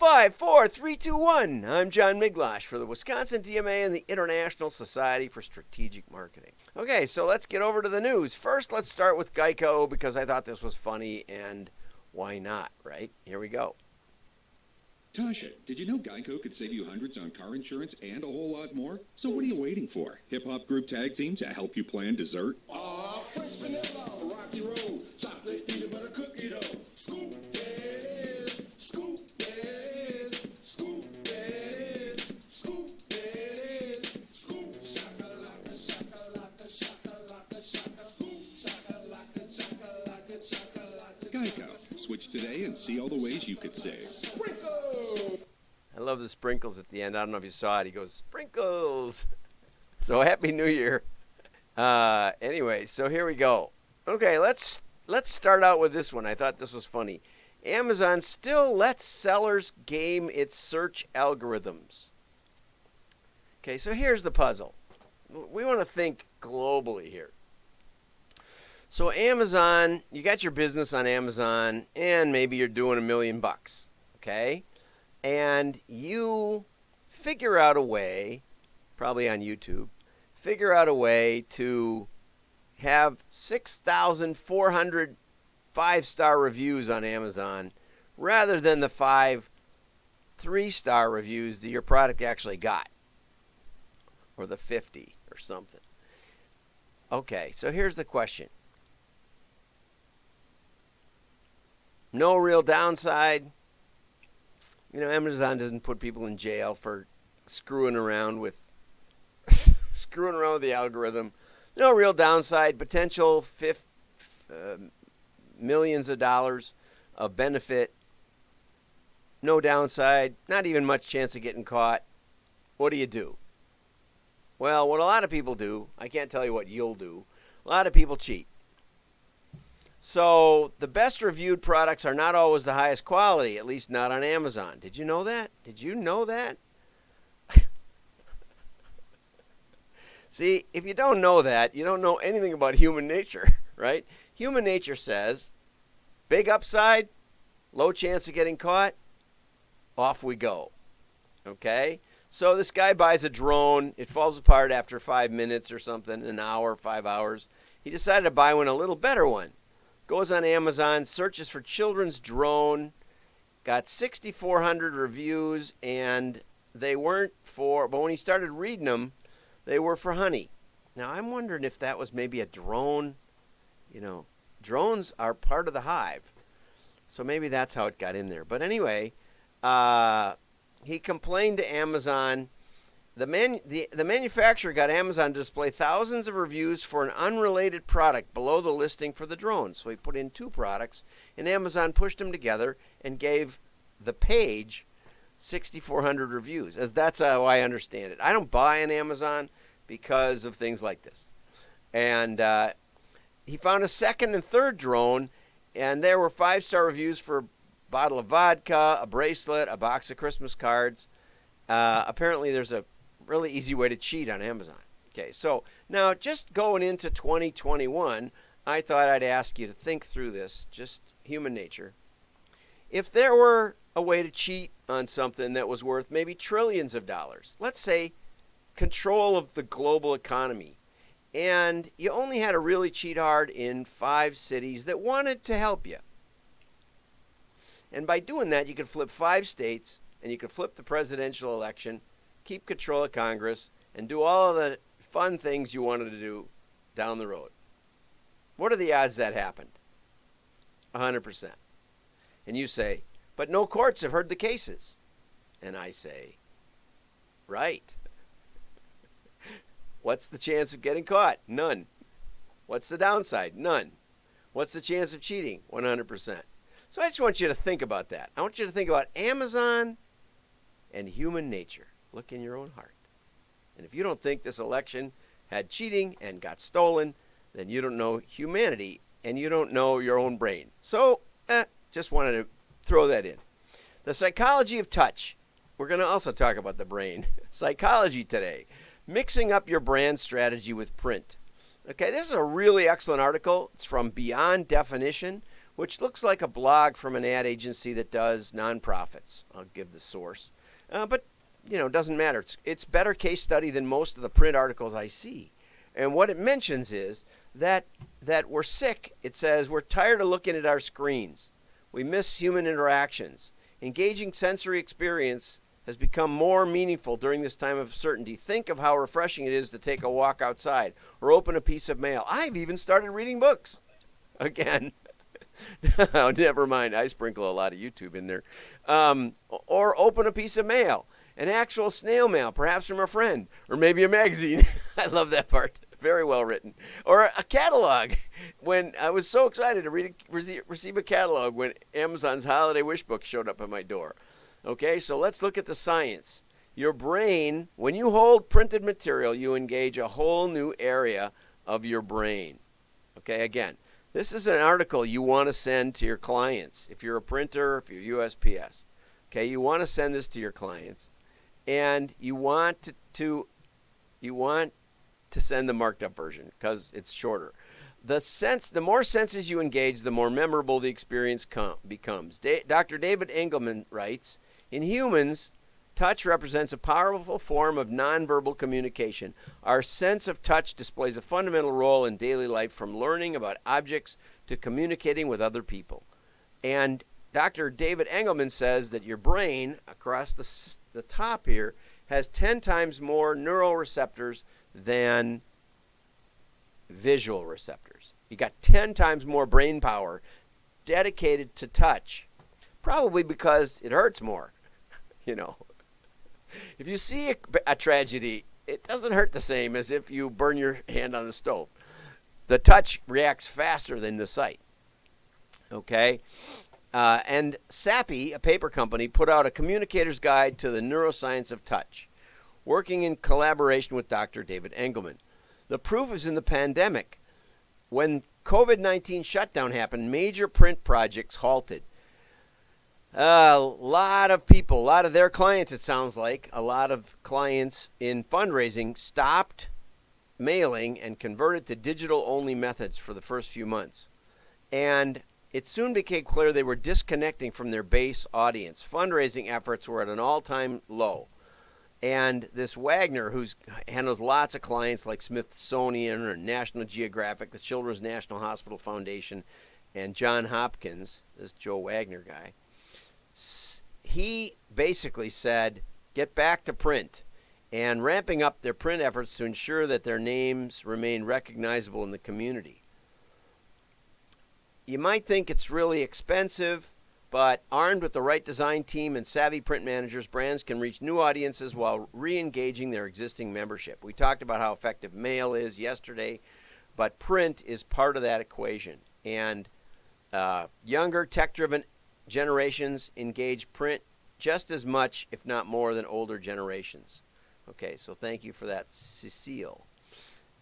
5, 4, 3, 2, 1. I'm John Miglash for the Wisconsin DMA and the International Society for Strategic Marketing. Okay, so let's get over to the news. First, let's start with Geico because I thought this was funny, and why not, right? Here we go. Tasha, did you know Geico could save you hundreds on car insurance and a whole lot more? So what are you waiting for? Hip-hop group tag team to help you plan dessert? Fresh vanilla, rocky road, chocolate peanut butter cookie dough. Scoop this, scoop this, scoop this, scoop this, scoop shakalaka, shakalaka, shakalaka, shaka, scoop shakalaka, shakalaka, shakalaka. Geico. Switch today and see all the ways you could save. I love the sprinkles at the end. I don't know if you saw it. He goes, sprinkles. So Happy New Year. Anyway, so here we go. Okay, let's start out with this one. I thought this was funny. Amazon still lets sellers game its search algorithms. Okay, so here's the puzzle. We want to think globally here. So Amazon, you got your business on Amazon, and maybe you're doing $1 million, okay? And you figure out a way, probably on YouTube, figure out a way to have 6,400 5-star reviews on Amazon rather than the 5 3-star reviews that your product actually got, or the 50 or something. Okay, so here's the question. No real downside. You know, Amazon doesn't put people in jail for screwing around with the algorithm. No real downside. Potential millions of dollars of benefit. No downside. Not even much chance of getting caught. What do you do? Well, what a lot of people do, I can't tell you what you'll do. A lot of people cheat. So the best reviewed products are not always the highest quality, at least not on Amazon. Did you know that? Did you know that? See, if you don't know that, you don't know anything about human nature, right? Human nature says, big upside, low chance of getting caught, off we go. Okay? So this guy buys a drone. It falls apart after 5 minutes or something, an hour, 5 hours. He decided to buy one, a little better one. Goes on Amazon, searches for children's drone, got 6,400 reviews, and they weren't for, but when he started reading them, they were for honey. Now, I'm wondering if that was maybe a drone. You know, drones are part of the hive. So maybe that's how it got in there. But anyway, he complained to Amazon. The manufacturer got Amazon to display thousands of reviews for an unrelated product below the listing for the drone. So he put in 2 products, and Amazon pushed them together and gave the page 6,400 reviews. As that's how I understand it. I don't buy on Amazon because of things like this. And he found a second and third drone, and there were 5-star reviews for a bottle of vodka, a bracelet, a box of Christmas cards. Apparently there's a really easy way to cheat on Amazon. Okay, so now just going into 2021, I thought I'd ask you to think through this, just human nature. If there were a way to cheat on something that was worth maybe trillions of dollars, let's say control of the global economy, and you only had to really cheat hard in 5 cities that wanted to help you. And by doing that, you could flip 5 states, and you could flip the presidential election, keep control of Congress, and do all of the fun things you wanted to do down the road. What are the odds that happened? 100%. And you say, but no courts have heard the cases. And I say, right. What's the chance of getting caught? None. What's the downside? None. What's the chance of cheating? 100%. So I just want you to think about that. I want you to think about Amazon and human nature. Look in your own heart. And if you don't think this election had cheating and got stolen, then you don't know humanity and you don't know your own brain. So, just wanted to throw that in. The psychology of touch. We're going to also talk about the brain. Psychology today. Mixing up your brand strategy with print. Okay, this is a really excellent article. It's from Beyond Definition, which looks like a blog from an ad agency that does nonprofits. I'll give the source. But, it doesn't matter. It's better case study than most of the print articles I see. And what it mentions is that we're sick. It says we're tired of looking at our screens. We miss human interactions. Engaging sensory experience has become more meaningful during this time of uncertainty. Think of how refreshing it is to take a walk outside or open a piece of mail. I've even started reading books again. Oh, never mind. I sprinkle a lot of YouTube in there. Or open a piece of mail, an actual snail mail, perhaps from a friend, or maybe a magazine. I love that part. Very well written. Or a catalog. When I was so excited to receive a catalog when Amazon's Holiday Wish Book showed up at my door. Okay, so let's look at the science. Your brain, when you hold printed material, you engage a whole new area of your brain. Okay, again, this is an article you want to send to your clients. If you're a printer, if you're USPS, okay, you want to send this to your clients, and you want to send the marked up version because it's shorter. The more senses you engage, the more memorable the experience becomes. Dr. David Engelman writes, in humans, touch represents a powerful form of nonverbal communication. Our sense of touch displays a fundamental role in daily life, from learning about objects to communicating with other people. And Dr. David Engelman says that your brain, across the top here, has 10 times more neuroreceptors than visual receptors. You got 10 times more brain power dedicated to touch, probably because it hurts more. If you see a tragedy, it doesn't hurt the same as if you burn your hand on the stove. The touch reacts faster than the sight. Okay? And Sappi, a paper company, put out a communicator's guide to the neuroscience of touch, working in collaboration with Dr. David Engelman. The proof is in the pandemic. When COVID-19 shutdown happened, major print projects halted. A lot of people, a lot of their clients, it sounds like, a lot of clients in fundraising stopped mailing and converted to digital-only methods for the first few months. And it soon became clear they were disconnecting from their base audience. Fundraising efforts were at an all-time low. And this Wagner, who handles lots of clients like Smithsonian or National Geographic, the Children's National Hospital Foundation, and Johns Hopkins, this Joe Wagner guy, he basically said, get back to print, and ramping up their print efforts to ensure that their names remain recognizable in the community. You might think it's really expensive, but armed with the right design team and savvy print managers, brands can reach new audiences while re-engaging their existing membership. We talked about how effective mail is yesterday, but print is part of that equation. And younger, tech-driven generations engage print just as much, if not more, than older generations. Okay, so thank you for that, Cecile.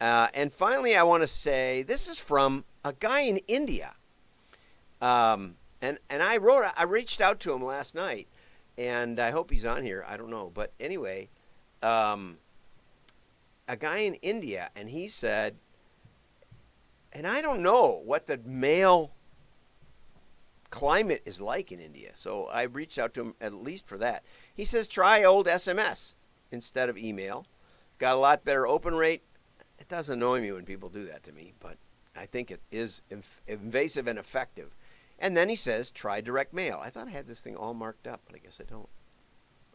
And finally, I want to say this is from a guy in India. And I reached out to him last night, and I hope he's on here. I don't know, but anyway, a guy in India, and he said, and I don't know what the mail climate is like in India, so I reached out to him at least for that. He says try old SMS instead of email. Got a lot better open rate. It does annoy me when people do that to me, but I think it is invasive and effective. And then he says try direct mail. I thought I had this thing all marked up, but I guess I don't.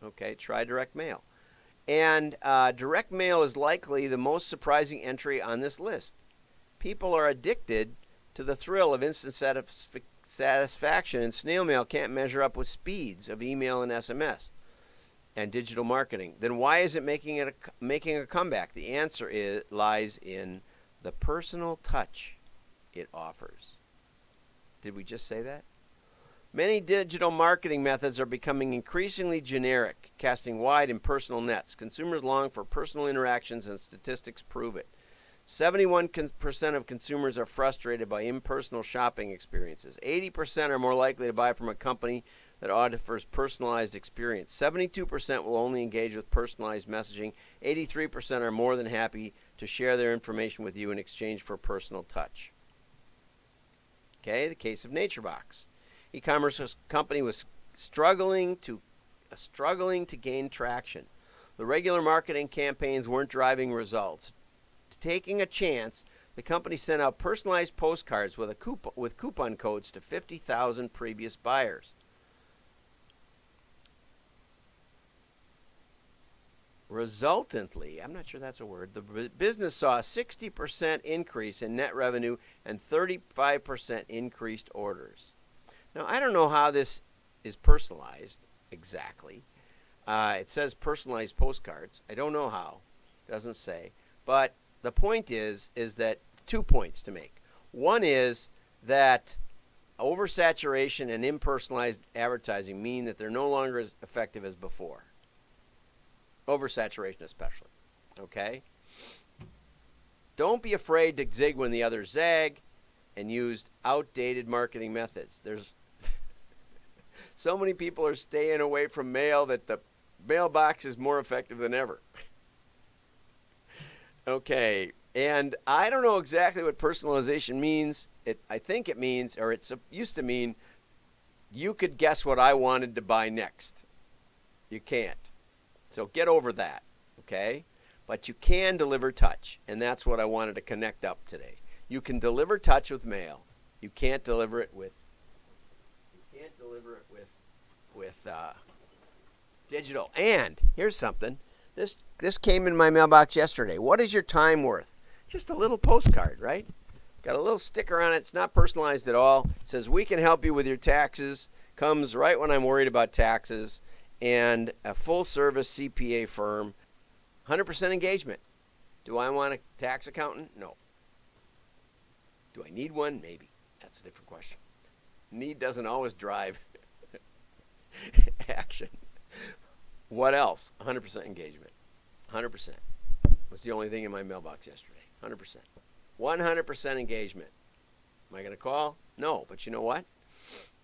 Okay, try direct mail. And direct mail is likely the most surprising entry on this list. People are addicted to the thrill of instant satisfaction, and snail mail can't measure up with speeds of email and SMS and digital marketing. Then why is it making a comeback? The answer lies in the personal touch it offers. Did we just say that? Many digital marketing methods are becoming increasingly generic, casting wide impersonal nets. Consumers long for personal interactions, and statistics prove it. 71% of consumers are frustrated by impersonal shopping experiences. 80% are more likely to buy from a company that offers personalized experience. 72% will only engage with personalized messaging. 83% are more than happy to share their information with you in exchange for personal touch. Okay, the case of NatureBox. E-commerce company was struggling to gain traction. The regular marketing campaigns weren't driving results. Taking a chance, the company sent out personalized postcards with coupon codes to 50,000 previous buyers. Resultantly, I'm not sure that's a word, the business saw a 60% increase in net revenue and 35% increased orders. Now, I don't know how this is personalized exactly. It says personalized postcards. I don't know how. It doesn't say. But the point is that 2 points to make. One is that oversaturation and impersonalized advertising mean that they're no longer as effective as before. Oversaturation especially. Okay? Don't be afraid to zig when the others zag and use outdated marketing methods. There's so many people are staying away from mail that the mailbox is more effective than ever. Okay, and I don't know exactly what personalization means. I think it means, or it used to mean, you could guess what I wanted to buy next. You can't. So get over that, okay? But you can deliver touch, and that's what I wanted to connect up today. You can deliver touch with mail. You can't deliver it with digital. And here's something. This came in my mailbox yesterday. What is your time worth? Just a little postcard, right? Got a little sticker on it. It's not personalized at all. It says, we can help you with your taxes. Comes right when I'm worried about taxes. And a full-service CPA firm. 100% engagement. Do I want a tax accountant? No. Do I need one? Maybe. That's a different question. Need doesn't always drive action. What else? 100% engagement. 100%. Was the only thing in my mailbox yesterday. 100%. 100% engagement. Am I going to call? No. But you know what?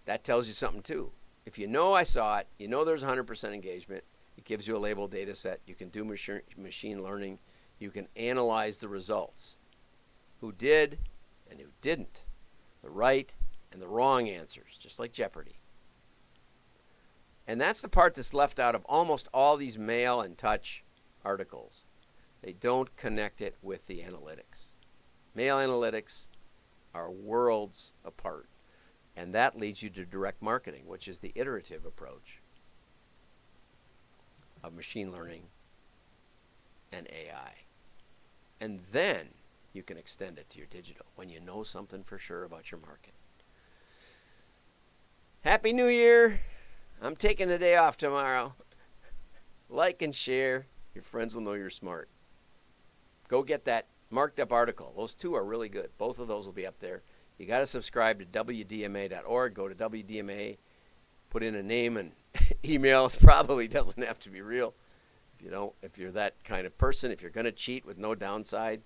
That tells you something too. If you know I saw it, you know there's 100% engagement. It gives you a label data set. You can do machine learning. You can analyze the results. Who did and who didn't. The right and the wrong answers, just like Jeopardy. And that's the part that's left out of almost all these mail and touch articles. They don't connect it with the analytics. Mail analytics are worlds apart. And that leads you to direct marketing, which is the iterative approach of machine learning and AI. And then you can extend it to your digital when you know something for sure about your market. Happy New Year. I'm taking a day off tomorrow. Like and share. Your friends will know you're smart. Go get that marked up article. Those two are really good. Both of those will be up there. You got to subscribe to WDMA.org. Go to WDMA. Put in a name and email. It probably doesn't have to be real. If you're that kind of person, if you're going to cheat with no downside,